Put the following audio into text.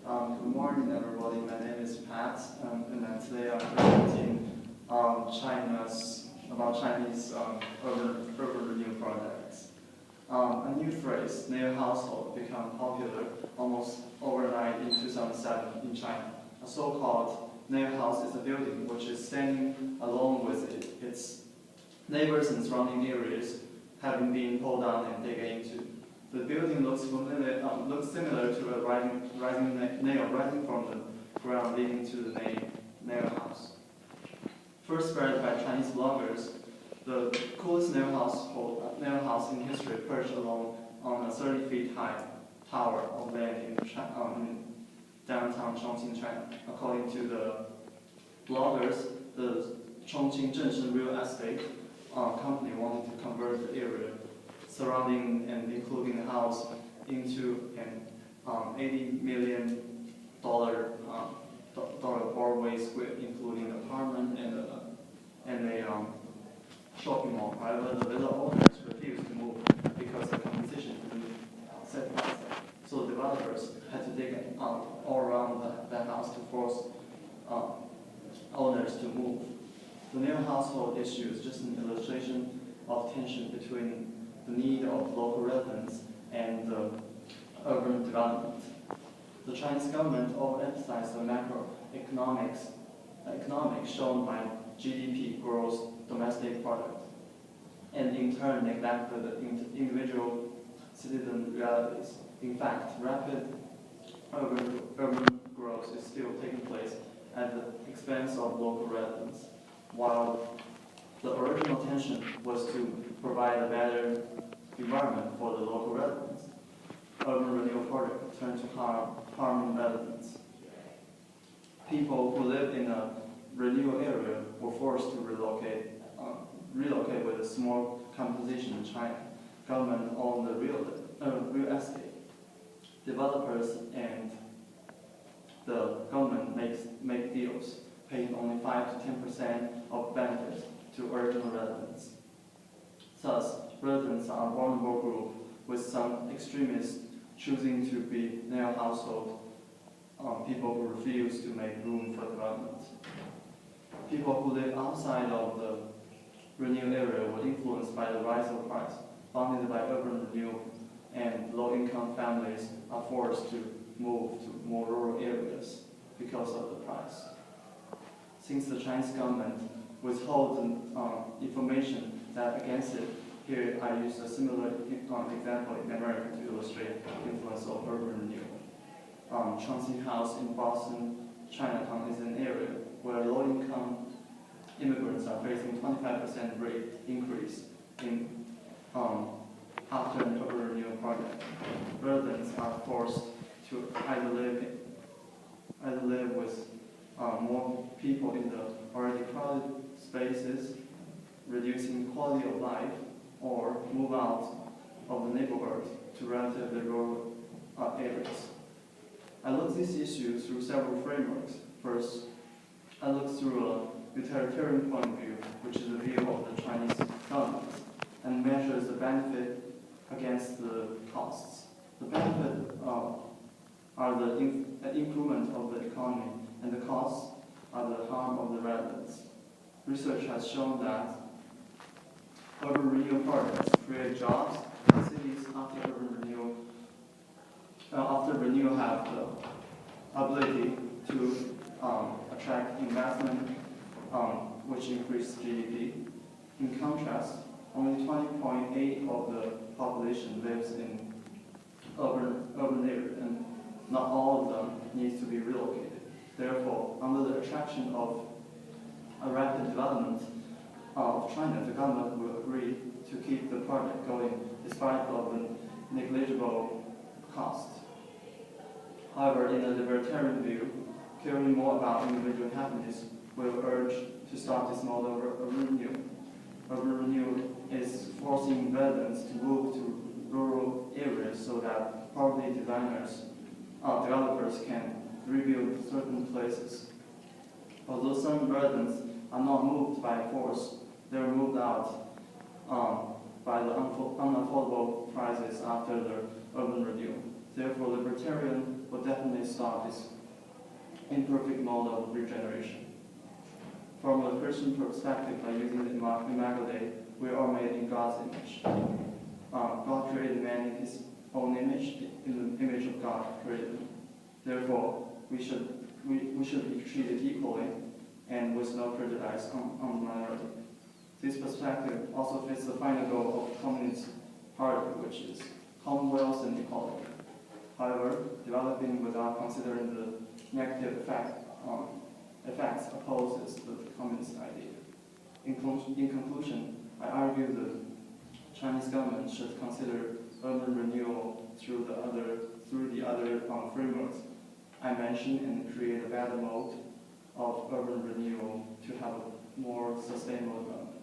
Good morning, everybody. My name is Pat, and today I'm presenting Chinese urban renewal projects. A new phrase, "neo household," became popular almost overnight in 2007 in China. A so-called neo house is a building which is standing alone with its neighbors and surrounding areas having been pulled down and taken into. The building looks similar to a rising nail rising from the ground leading to the nail house. First spread by Chinese bloggers, the coolest nail house in history perched alone on a 30 feet high tower of land in downtown Chongqing, China. According to the bloggers, the Chongqing Zhenshen real estate company wanted to convert the area surrounding and including the house into an $80 million Broadway square, including an apartment and a shopping mall. However, the villa owners refused to move because the competition didn't satisfy them. So developers had to dig all around that house to force owners to move. The new household issue is just an illustration of tension between the need of local residents and the urban development. The Chinese government overemphasized the macroeconomics shown by GDP, gross domestic product, and in turn neglected the individual citizen realities. In fact, rapid urban growth is still taking place at the expense of local residents, while the original intention was to provide a better environment for the local residents. Urban renewal project turned to harming residents. People who lived in a renewal area were forced to relocate with a small composition in China. Government owned the real estate. Developers and the government make deals, paying only 5 to 10% of benefits to original residents. Thus, residents are a vulnerable group, with some extremists choosing to be neo household, people who refuse to make room for development. People who live outside of the renewal area were influenced by the rise of price, funded by urban renewal, and low-income families are forced to move to more rural areas because of the price. Since the Chinese government withholds information that against it, here I use a similar example in America to illustrate the influence of urban renewal. Chongqing House in Boston, Chinatown is an area where low-income immigrants are facing 25% rate increase in after an urban renewal project. Residents are forced to either live with more people in the already crowded spaces, reducing quality of life, or move out of the neighborhood to relatively rural areas. I look at this issue through several frameworks. First, I look through a utilitarian point of view, which is the view of the Chinese government, and measures the benefit against the costs. The benefit are the improvement of the economy, and the costs are the harm of the residents. Research has shown that urban renewal projects create jobs in cities after urban renewal. After renewal have the ability to attract investment, which increases GDP. In contrast, only 20.8% of the population lives in urban areas, and not all of them needs to be relocated. Therefore, under the attraction of a rapid development of China, the government will agree to keep the project going despite of the negligible cost. However, in a libertarian view, caring more about individual happiness will urge to start this model of urban renewal. Urban renewal is forcing residents to move to rural areas so that property developers can rebuild certain places. Although some residents are not moved by force, they are moved out by the unaffordable prices after the urban renewal. Therefore, libertarian will definitely stop this imperfect mode of regeneration. From a Christian perspective, by using the Imago Dei, we are made in God's image. God created man in his own image, in the image of God created him. Therefore, we should be treated equally and with no prejudice on the minority. This perspective also fits the final goal of the Communist Party, which is commonwealth and equality. However, developing without considering the negative effects opposes the communist idea. In conclusion, I argue the Chinese government should consider urban renewal through the other frameworks I mentioned and create a better mode of urban renewal to have a more sustainable development.